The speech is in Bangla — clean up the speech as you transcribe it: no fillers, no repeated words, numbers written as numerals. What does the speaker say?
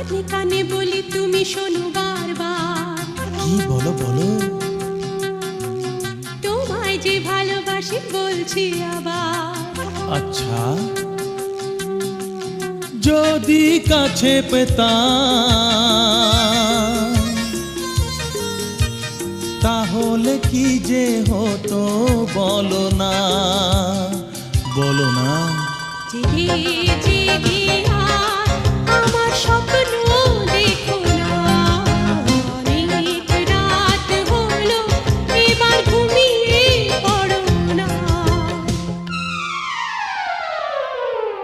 কানে কানে বলি তুমি শোনো বারবার। কি বলো বলো? তোমায় যে ভালোবাসি বলছি আবার। আচ্ছা, যদি কাছে পেতাম তাহলে কি যে হতো বলো না, বলো না। জেগে জেগে আর আমার স্বপ্ন